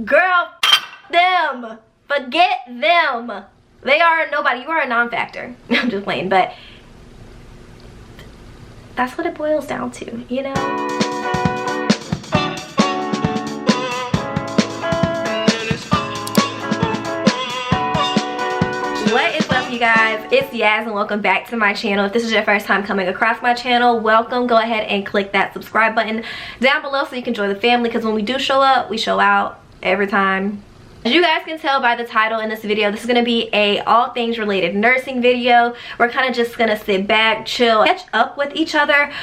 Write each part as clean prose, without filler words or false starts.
Girl, them. Forget them. They are nobody. You are a non-factor. I'm just playing, but that's what it boils down to, you know? What is up, you guys? It's Yaz and welcome back to my channel. If this is your first time coming across my channel, welcome. Go ahead and click that subscribe button down below so you can join the family, because when we do show up, we show out every time. As you guys can tell by the title in this video, this is going to be a all things related nursing video. We're kind of just going to sit back, chill, catch up with each other,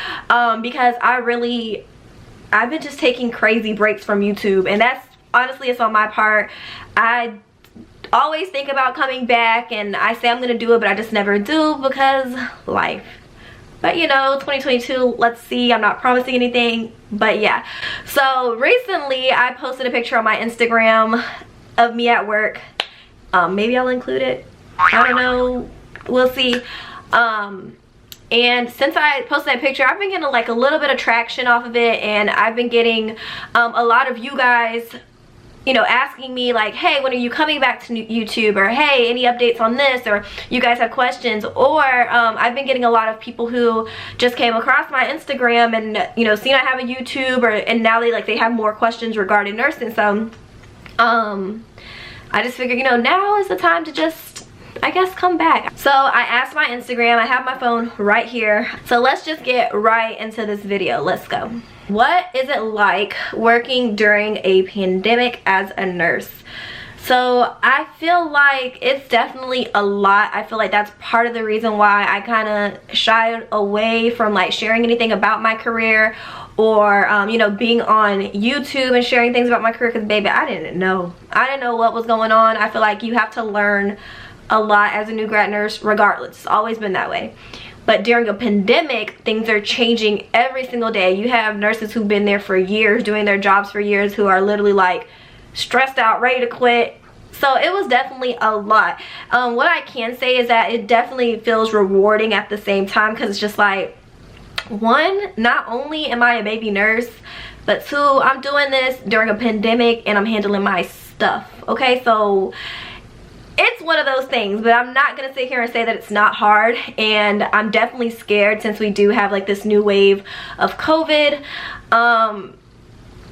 because I've been just taking crazy breaks from YouTube, and that's honestly, it's on my part. I always think about coming back and I say I'm gonna do it, but I just never do because life. But you know, 2022, let's see. I'm not promising anything, but yeah. So recently I posted a picture on my Instagram of me at work. Maybe I'll include it, I don't know, we'll see. And since I posted that picture, I've been getting like a little bit of traction off of it, and I've been getting a lot of you guys, you know, asking me like, hey, when are you coming back to YouTube, or hey, any updates on this, or you guys have questions. Or I've been getting a lot of people who just came across my Instagram and, you know, seen I have a YouTube, and now they have more questions regarding nursing. So I just figured, you know, now is the time to just, I guess, come back. So I asked my Instagram. I have my phone right here, so let's just get right into this video. Let's go. What is it like working during a pandemic as a nurse? So I feel like it's definitely a lot. I feel like that's part of the reason why I kind of shied away from like sharing anything about my career, or you know, being on YouTube and sharing things about my career, because baby, I didn't know what was going on. I feel like you have to learn a lot as a new grad nurse regardless. It's always been that way. But during a pandemic, things are changing every single day. You have nurses who've been there for years, doing their jobs for years, who are literally like stressed out, ready to quit. So it was definitely a lot. What I can say is that it definitely feels rewarding at the same time, because it's just like, one, not only am I a baby nurse, but two, I'm doing this during a pandemic and I'm handling my stuff. Okay, so it's one of those things, but I'm not gonna sit here and say that it's not hard, and I'm definitely scared since we do have like this new wave of COVID.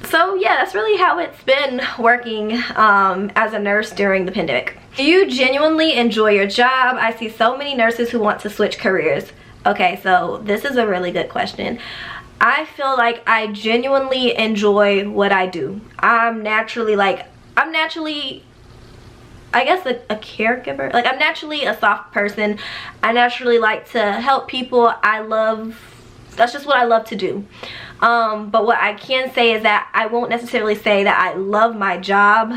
So yeah, that's really how it's been working as a nurse during the pandemic. Do you genuinely enjoy your job? I see so many nurses who want to switch careers. Okay, so this is a really good question. I feel like I genuinely enjoy what I do. I'm naturally I guess a caregiver. Like, I'm naturally a soft person. I naturally like to help people. That's just what I love to do. But what I can say is that I won't necessarily say that I love my job,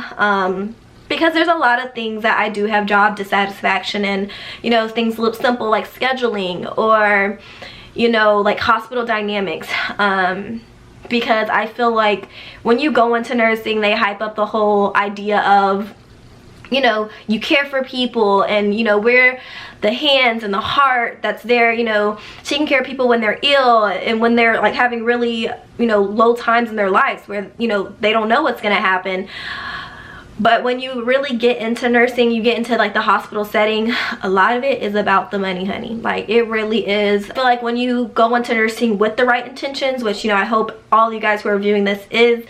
because there's a lot of things that I do have job dissatisfaction in, you know, things simple like scheduling, or, you know, like hospital dynamics. Because I feel like when you go into nursing, they hype up the whole idea of, you know, you care for people, and, you know, we're the hands and the heart that's there, you know, taking care of people when they're ill and when they're like having really, you know, low times in their lives where, you know, they don't know what's gonna happen. But when you really get into nursing, you get into like the hospital setting, a lot of it is about the money, honey. Like, it really is. I feel like when you go into nursing with the right intentions, which, you know, I hope all you guys who are viewing this is,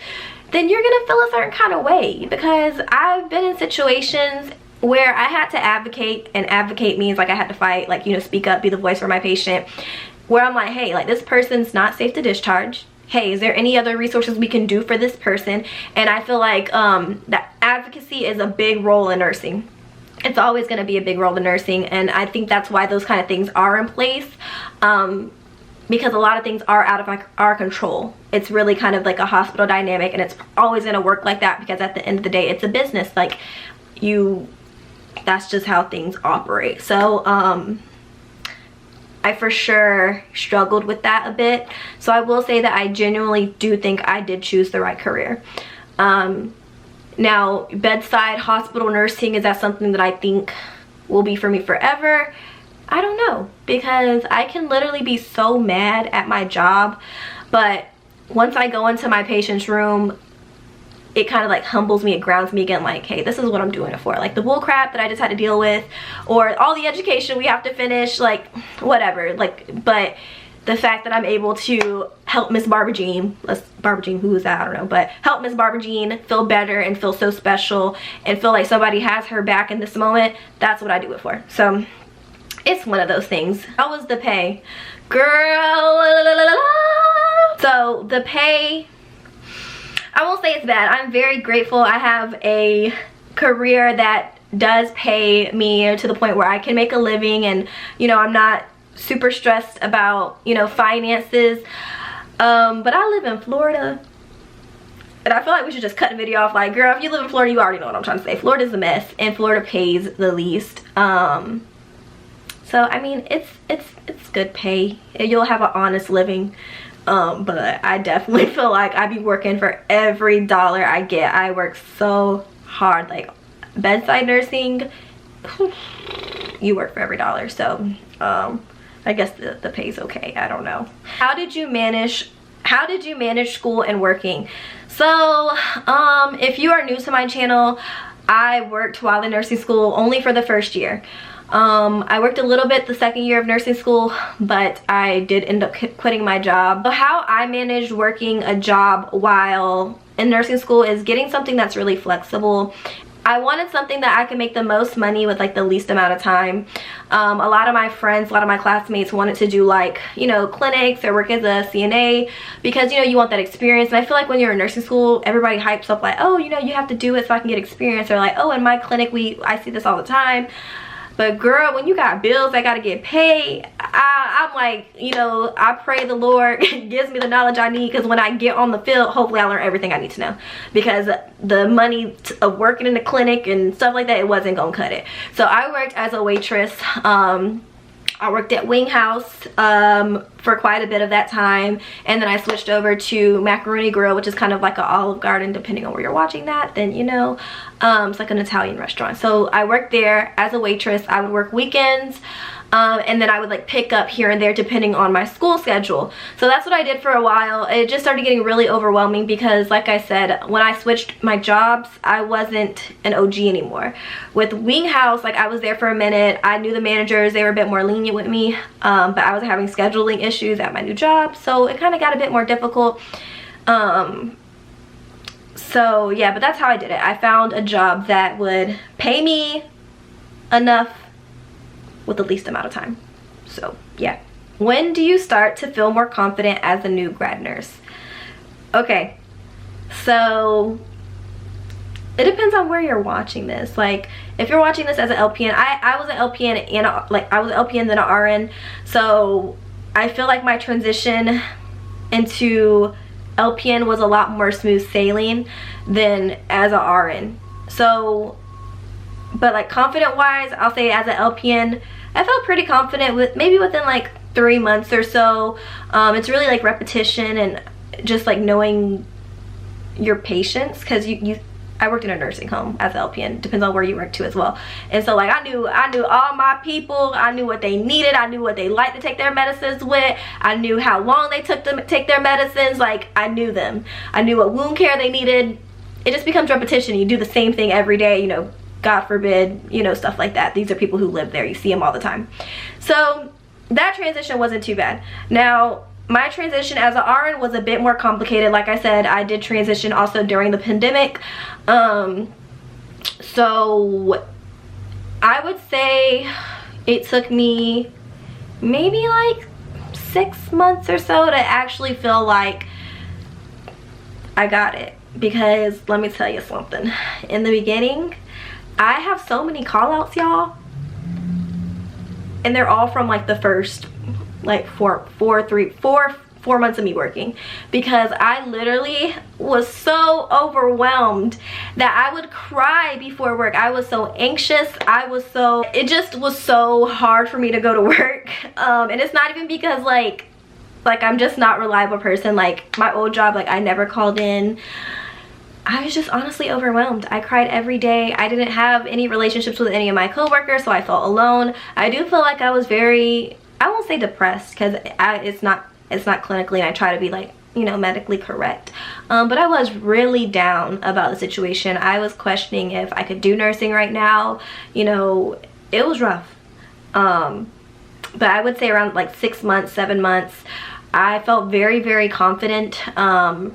then you're gonna feel a certain kind of way. Because I've been in situations where I had to advocate, and advocate means like I had to fight, like, you know, speak up, be the voice for my patient, where I'm like, hey, like, this person's not safe to discharge. Hey, is there any other resources we can do for this person? And I feel like that advocacy is a big role in nursing. It's always going to be a big role in nursing, and I think that's why those kind of things are in place, because a lot of things are out of our control. It's really kind of like a hospital dynamic, and it's always going to work like that, because at the end of the day, it's a business. Like, that's just how things operate. So I for sure struggled with that a bit. So I will say that I genuinely do think I did choose the right career. Now, bedside hospital nursing, is that something that I think will be for me forever? I don't know, because I can literally be so mad at my job, but once I go into my patient's room, it kind of like humbles me, it grounds me again, like, hey, this is what I'm doing it for. Like the bull crap that I just had to deal with, or all the education we have to finish, like whatever, like, but the fact that I'm able to help Miss Barbara-Jean, who is that, I don't know, but help Miss Barbara-Jean feel better and feel so special and feel like somebody has her back in this moment, that's what I do it for. So it's one of those things. How was the pay? Girl, so the pay, I won't say it's bad. I'm very grateful. I have a career that does pay me to the point where I can make a living, and you know, I'm not super stressed about, you know, finances. But I live in Florida, and I feel like we should just cut the video off. Like, girl, if you live in Florida, you already know what I'm trying to say. Florida's a mess, and Florida pays the least. So I mean, it's good pay. You'll have an honest living. But I definitely feel like I be working for every dollar I get. I work so hard. Like bedside nursing, you work for every dollar. So I guess the pay's okay. I don't know. How did you manage school and working? So if you are new to my channel, I worked while in nursing school only for the first year. I worked a little bit the second year of nursing school, but I did end up quitting my job. So how I managed working a job while in nursing school is getting something that's really flexible. I wanted something that I could make the most money with like the least amount of time. A lot of my friends, a lot of my classmates wanted to do like, you know, clinics or work as a CNA because, you know, you want that experience. And I feel like when you're in nursing school, everybody hypes up like, oh, you know, you have to do it so I can get experience. Or like, oh, in my clinic, I see this all the time. But girl, when you got bills that gotta get paid, I'm like, you know, I pray the Lord gives me the knowledge I need, because when I get on the field, hopefully I learn everything I need to know. Because the money of working in the clinic and stuff like that, it wasn't gonna cut it. So I worked as a waitress. I worked at Wing House for quite a bit of that time, and then I switched over to Macaroni Grill, which is kind of like an Olive Garden, depending on where you're watching that, then you know, it's like an Italian restaurant. So I worked there as a waitress. I would work weekends, and then I would like pick up here and there depending on my school schedule. So that's what I did for a while. It just started getting really overwhelming because, like I said, when I switched my jobs, I wasn't an OG anymore. With Wing House, like I was there for a minute. I knew the managers, they were a bit more lenient with me, but I was having scheduling issues at my new job, so it kind of got a bit more difficult. So yeah, but that's how I did it. I found a job that would pay me enough with the least amount of time. So yeah. When do you start to feel more confident as a new grad nurse? Okay, so it depends on where you're watching this. Like if you're watching this as an LPN, I was an LPN and I was an LPN then an RN, so I feel like my transition into LPN was a lot more smooth sailing than as a RN. So, but like confident wise, I'll say as an LPN, I felt pretty confident with maybe within like 3 months or so. It's really like repetition and just like knowing your patients, because I worked in a nursing home as an LPN, depends on where you work too as well. And so like I knew all my people, I knew what they needed, I knew what they liked to take their medicines with, I knew how long they took to take their medicines, like I knew them. I knew what wound care they needed. It just becomes repetition. You do the same thing every day, you know, God forbid, you know, stuff like that. These are people who live there, you see them all the time. So that transition wasn't too bad. Now, my transition as an RN was a bit more complicated. Like I said, I did transition also during the pandemic. So I would say it took me maybe like 6 months or so to actually feel like I got it. Because let me tell you something. In the beginning, I have so many call outs, y'all. And they're all from like the first like four months of me working, because I literally was so overwhelmed that I would cry before work. I was so anxious. It just was so hard for me to go to work. And it's not even because like I'm just not a reliable person. Like my old job, like I never called in. I was just honestly overwhelmed. I cried every day. I didn't have any relationships with any of my coworkers, so I felt alone. I do feel like I was very, I won't say depressed, because it's not clinically, and I try to be like, you know, medically correct. But I was really down about the situation. I was questioning if I could do nursing right now. You know, it was rough. But I would say around like 6 months, 7 months, I felt very, very confident. I'm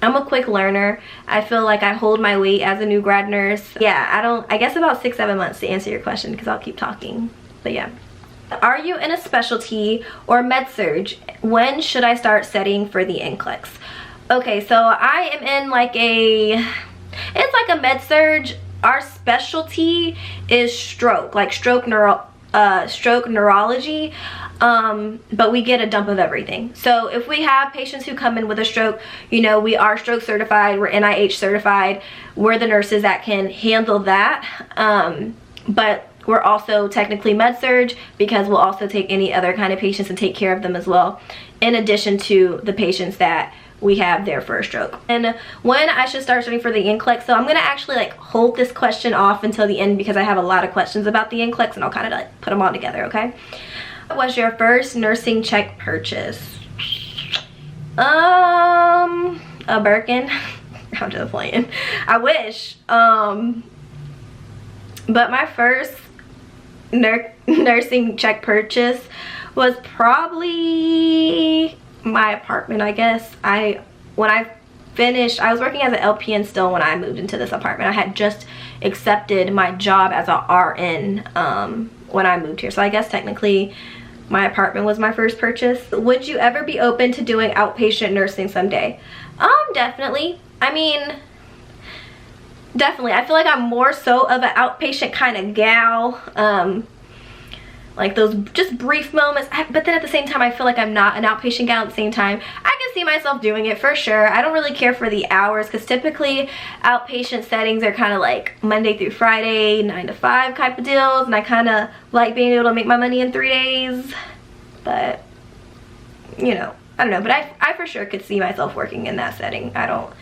a quick learner. I feel like I hold my weight as a new grad nurse. Yeah, I guess about 6-7 months to answer your question, because I'll keep talking. But yeah. Are you in a specialty or med surg? When should I start studying for the NCLEX? Okay, so I am in like it's like a med surg. Our specialty is stroke, like stroke neurology. But we get a dump of everything. So if we have patients who come in with a stroke, you know, we are stroke certified, we're NIH certified, we're the nurses that can handle that. But we're also technically med surg, because we'll also take any other kind of patients and take care of them as well, in addition to the patients that we have there for a stroke. And when I should start studying for the NCLEX, so I'm gonna actually like hold this question off until the end, because I have a lot of questions about the NCLEX, and I'll kind of like put them all together, okay? What was your first nursing check purchase? A Birkin. I'm just playing. I wish. But my first nursing check purchase was probably my apartment, I guess. When I finished, I was working as an LPN still when I moved into this apartment. I had just accepted my job as a RN when I moved here, so I guess technically my apartment was my first purchase. Would you ever be open to doing outpatient nursing someday? Definitely. I mean, definitely. I feel like I'm more so of an outpatient kind of gal. Like those just brief moments, but then at the same time I feel like I'm not an outpatient gal at the same time. I can see myself doing it for sure. I don't really care for the hours, because typically outpatient settings are kind of like Monday through Friday, 9 to 5 type of deals, and I kind of like being able to make my money in 3 days. But you know, I don't know, but I for sure could see myself working in that setting. I don't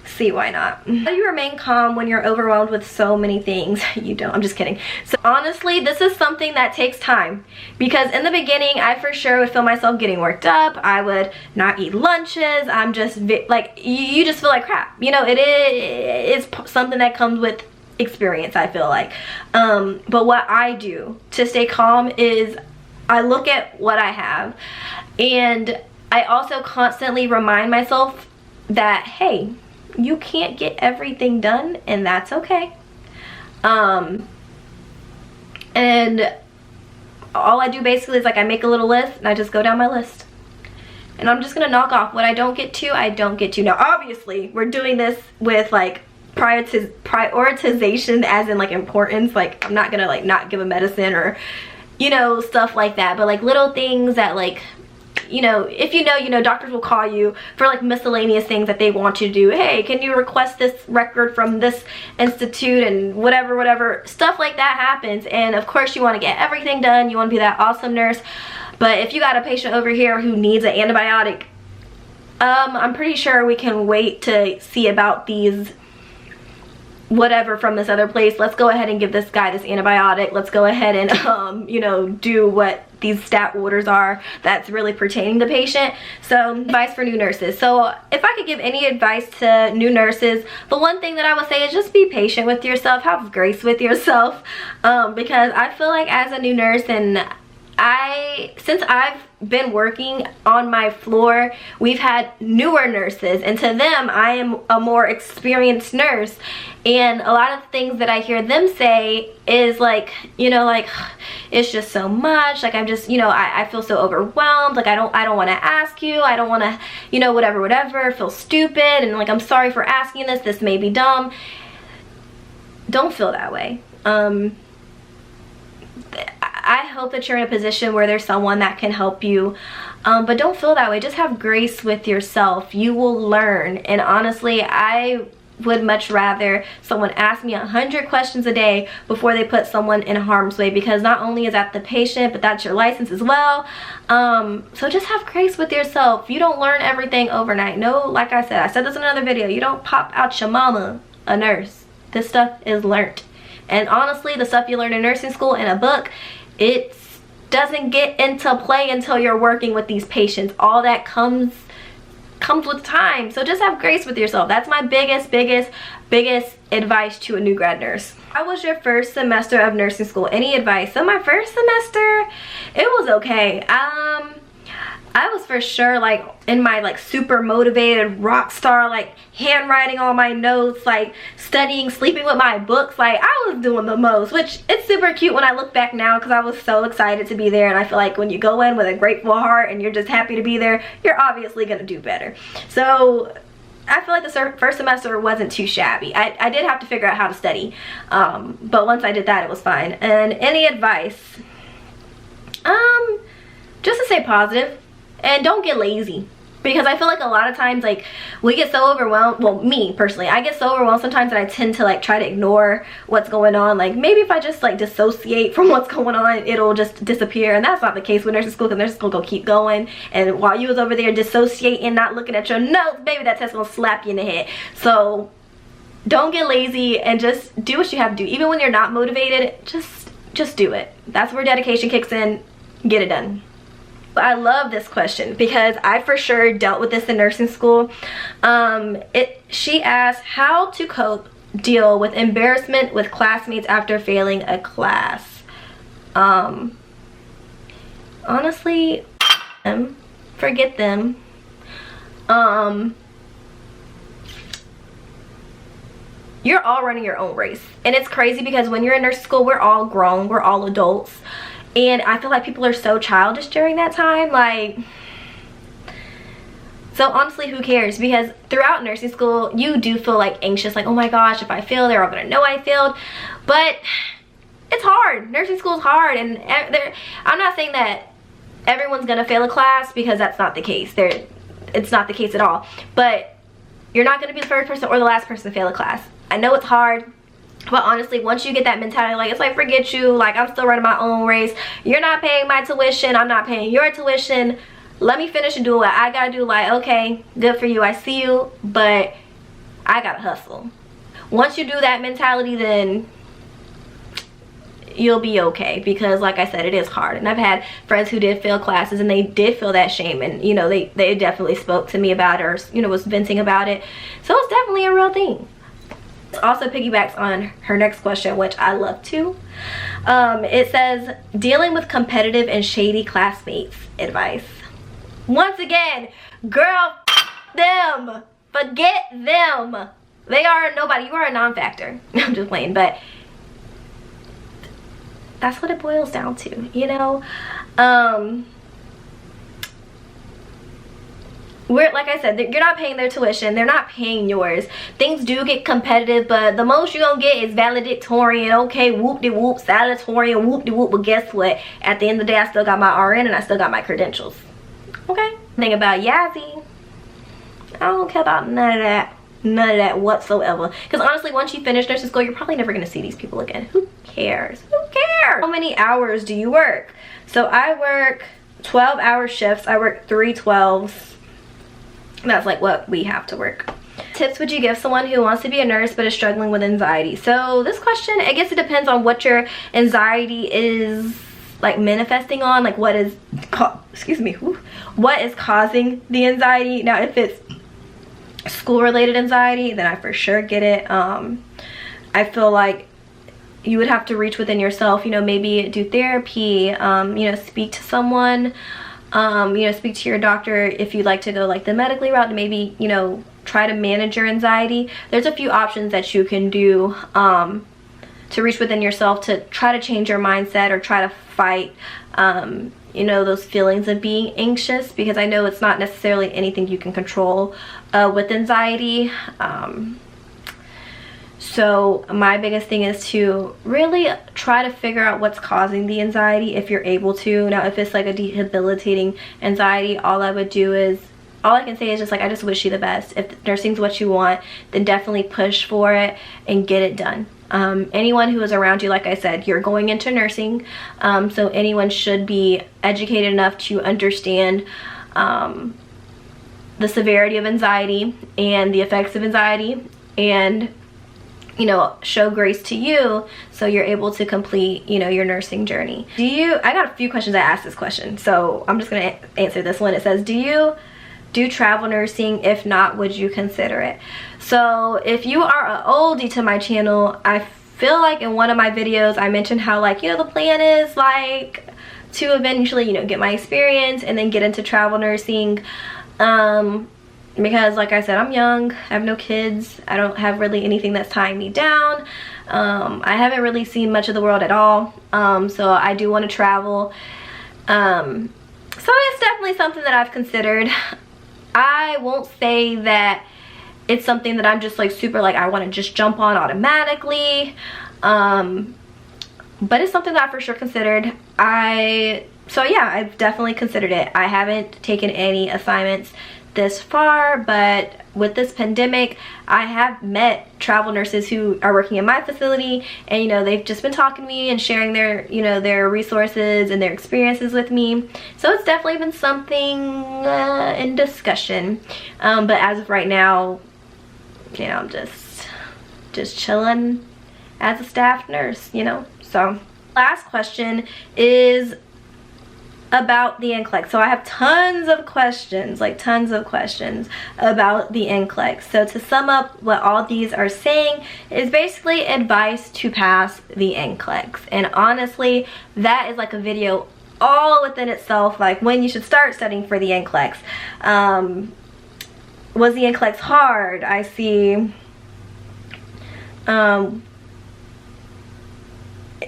see why not. How do you remain calm when you're overwhelmed with so many things? You don't. I'm just kidding. So honestly, this is something that takes time, because in the beginning I for sure would feel myself getting worked up. I would not eat lunches. I'm just like, you just feel like crap, you know. It's something that comes with experience, I feel like. But what I do to stay calm is I look at what I have, and I also constantly remind myself that, hey, you can't get everything done, and that's okay. And all I do basically is like I make a little list and I just go down my list, and I'm just gonna knock off what I don't get to. I don't get to. Now obviously we're doing this with like prioritization, as in like importance. Like I'm not gonna like not give a medicine or, you know, stuff like that, but like little things that, like, you know, if you know, doctors will call you for like miscellaneous things that they want you to do. Hey, can you request this record from this institute, and whatever stuff like that happens. And of course you want to get everything done. You want to be that awesome nurse. But if you got a patient over here who needs an antibiotic, I'm pretty sure we can wait to see about these whatever from this other place. Let's go ahead and give this guy this antibiotic. Let's go ahead and you know, do what these stat orders are that's really pertaining to the patient. So advice for new nurses. So if I could give any advice to new nurses, the one thing that I would say is just be patient with yourself, have grace with yourself, because I feel like as a new nurse, and since I've been working on my floor, we've had newer nurses, and to them I am a more experienced nurse, and a lot of things that I hear them say is like, you know, like, it's just so much, like I'm just, you know, I feel so overwhelmed, like I don't want to ask you, I don't want to, you know, whatever, feel stupid, and like I'm sorry for asking this may be dumb. Don't feel that way. I hope that you're in a position where there's someone that can help you, but don't feel that way. Just have grace with yourself. You will learn. And honestly, I would much rather someone ask me 100 questions a day before they put someone in harm's way, because not only is that the patient, but that's your license as well. So just have grace with yourself. You don't learn everything overnight. No, like I said this in another video, you don't pop out your mama a nurse. This stuff is learned. And honestly, the stuff you learn in nursing school in a book, it doesn't get into play until you're working with these patients. All that comes comes with time. So just have grace with yourself. That's my biggest advice to a new grad nurse. How was your first semester of nursing school? Any advice? So my first semester, it was okay. I was for sure like in my like super motivated rock star, like handwriting all my notes, like studying, sleeping with my books. Like I was doing the most, which it's super cute when I look back now because I was so excited to be there. And I feel like when you go in with a grateful heart and you're just happy to be there, you're obviously gonna do better. So I feel like the first semester wasn't too shabby. I did have to figure out how to study, but once I did that, it was fine. And any advice? Just to stay positive. And don't get lazy, because I feel like a lot of times like we get so overwhelmed. Well, me personally, I get so overwhelmed sometimes that I tend to like try to ignore what's going on. Like maybe if I just like dissociate from what's going on, it'll just disappear. And that's not the case with nursing school, because nursing school gonna keep going. And while you was over there dissociating, not looking at your notes, baby, that test gonna slap you in the head. So don't get lazy and just do what you have to do. Even when you're not motivated, just do it. That's where dedication kicks in. Get it done. I love this question because I for sure dealt with this in nursing school. She asked how to deal with embarrassment with classmates after failing a class. Honestly, forget them. You're all running your own race, and it's crazy because when you're in nursing school, we're all grown, we're all adults. And I feel like people are so childish during that time. Like, so honestly, who cares? Because throughout nursing school, you do feel like anxious. Like, oh my gosh, if I fail, they're all going to know I failed. But it's hard. Nursing school is hard. And I'm not saying that everyone's going to fail a class, because that's not the case. It's not the case at all. But you're not going to be the first person or the last person to fail a class. I know it's hard. But honestly, once you get that mentality, like, it's like, forget you, like, I'm still running my own race. You're not paying my tuition, I'm not paying your tuition. Let me finish and do what I gotta do. Like, okay, good for you, I see you, but I gotta hustle. Once you do that mentality, then you'll be okay, because like I said, it is hard. And I've had friends who did fail classes and they did feel that shame, and you know, they definitely spoke to me about it, or you know, was venting about it. So it's definitely a real thing. Also piggybacks on her next question, which I love too. It says, dealing with competitive and shady classmates, advice. Once again, girl, them. Forget them. They are nobody. You are a non-factor. I'm just playing, but that's what it boils down to, you know? Like I said, you're not paying their tuition, they're not paying yours. Things do get competitive, but the most you're gonna get is valedictorian. Okay, whoop-de-whoop, salutatorian, whoop-de-whoop, but guess what? At the end of the day, I still got my RN and I still got my credentials. Okay? Thing about Yazzie, I don't care about none of that whatsoever. Because honestly, once you finish nursing school, you're probably never gonna see these people again. Who cares? Who cares? How many hours do you work? So I work 12-hour shifts. I work 3 12s. That's like what we have to work. Tips would you give someone who wants to be a nurse but is struggling with anxiety? So this question, I guess it depends on what your anxiety is like manifesting on, like what is what is causing the anxiety. Now if it's school related anxiety, then I for sure get it. I feel like you would have to reach within yourself, you know, maybe do therapy, you know, speak to someone, you know, speak to your doctor if you'd like to go like the medically route, and maybe, you know, try to manage your anxiety. There's a few options that you can do to reach within yourself to try to change your mindset or try to fight, you know, those feelings of being anxious, because I know it's not necessarily anything you can control with anxiety. So my biggest thing is to really try to figure out what's causing the anxiety if you're able to. Now if it's like a debilitating anxiety, all I can say is just like, I just wish you the best. If nursing's what you want, then definitely push for it and get it done. Anyone who is around you, like I said, you're going into nursing, so anyone should be educated enough to understand the severity of anxiety and the effects of anxiety, and you know, show grace to you so you're able to complete, you know, your nursing journey. I got a few questions. I asked this question, so I'm just gonna answer this one. It says, do you do travel nursing? If not, would you consider it? So if you are an oldie to my channel, I feel like in one of my videos I mentioned how, like, you know, the plan is like to eventually, you know, get my experience and then get into travel nursing, because like I said, I'm young, I have no kids, I don't have really anything that's tying me down. I haven't really seen much of the world at all, so I do want to travel. So it's definitely something that I've considered. I won't say that it's something that I'm just like super like I want to just jump on automatically, but it's something that I for sure considered. So yeah, I've definitely considered it. I haven't taken any assignments this far, but with this pandemic, I have met travel nurses who are working in my facility, and you know, they've just been talking to me and sharing their, you know, their resources and their experiences with me. So it's definitely been something in discussion, but as of right now, you know, I'm just chilling as a staff nurse, you know. So last question is about the NCLEX. So I have tons of questions, like tons of questions about the NCLEX. So to sum up, what all these are saying is basically advice to pass the NCLEX. And honestly, that is like a video all within itself, like when you should start studying for the NCLEX. Was the NCLEX hard? I see.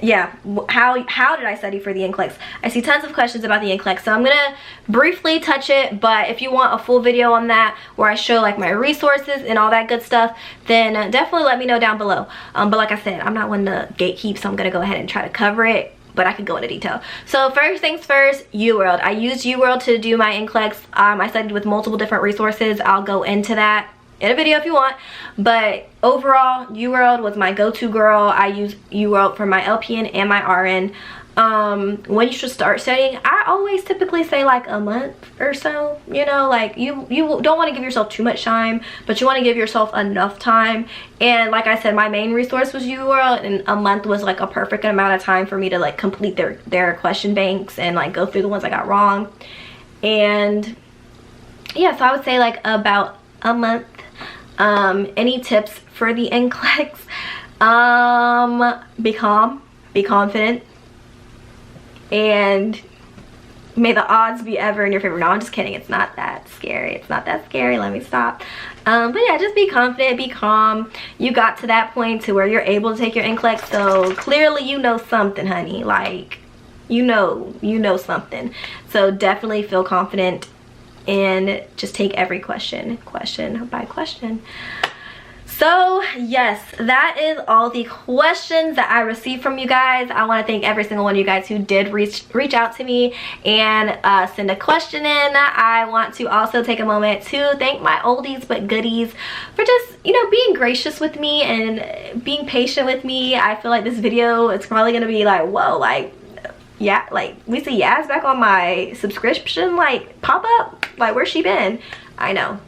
Yeah, how did I study for the NCLEX? I see tons of questions about the NCLEX, so I'm gonna briefly touch it, but if you want a full video on that where I show like my resources and all that good stuff, then definitely let me know down below. But like I said, I'm not one to gatekeep, so I'm gonna go ahead and try to cover it, but I could go into detail. So first things first, UWorld. I used UWorld to do my NCLEX. I studied with multiple different resources. I'll go into that in a video if you want, but overall UWorld was my go-to girl. I use UWorld for my LPN and my RN. When you should start studying, I always typically say like a month or so, you know, like you don't want to give yourself too much time, but you want to give yourself enough time. And like I said, my main resource was UWorld, and a month was like a perfect amount of time for me to like complete their question banks and like go through the ones I got wrong. And yeah, so I would say like about a month. Any tips for the NCLEX? Be calm, be confident, and may the odds be ever in your favor. No, I'm just kidding. It's not that scary. It's not that scary. Let me stop. But yeah, just be confident, be calm. You got to that point to where you're able to take your NCLEX, so clearly you know something, honey. Like, you know something. So definitely feel confident and just take every question by question. So yes, that is all the questions that I received from you guys. I want to thank every single one of you guys who did reach out to me and send a question in. I want to also take a moment to thank my oldies but goodies for just, you know, being gracious with me and being patient with me. I feel like this video, it's probably gonna be like, whoa, like, yeah, like we see Yaz back on my subscription like pop up, like where's she been? I know,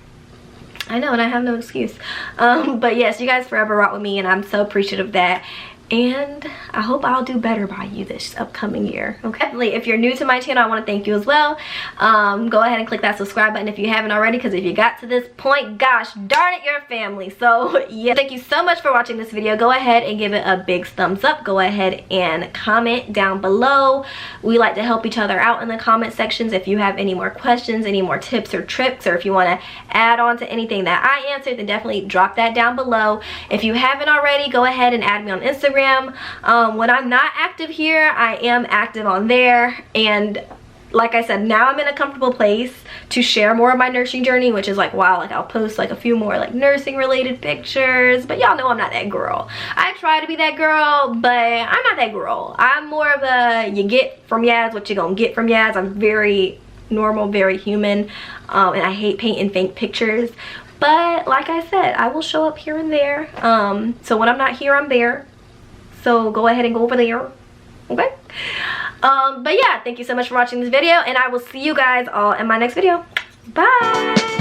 and I have no excuse. But yes, you guys forever rock with me, and I'm so appreciative of that. And I hope I'll do better by you this upcoming year. Okay, definitely, if you're new to my channel, I want to thank you as well. Go ahead and click that subscribe button if you haven't already, because if you got to this point, gosh darn it, you're family. So yeah, thank you so much for watching this video. Go ahead and give it a big thumbs up. Go ahead and comment down below. We like to help each other out in the comment sections. If you have any more questions, any more tips or tricks, or if you want to add on to anything that I answered, then definitely drop that down below. If you haven't already, go ahead and add me on Instagram. When I'm not active here, I am active on there, and like I said, now I'm in a comfortable place to share more of my nursing journey, which is like, wow, like I'll post like a few more like nursing related pictures, but y'all know I'm not that girl. I try to be that girl, but I'm not that girl. I'm more of a, you get from Yaz what you gonna get from Yaz. I'm very normal, very human, and I hate painting fake pictures, but like I said, I will show up here and there. So when I'm not here, I'm there. So go ahead and go over there, okay? But yeah, thank you so much for watching this video, and I will see you guys all in my next video. Bye!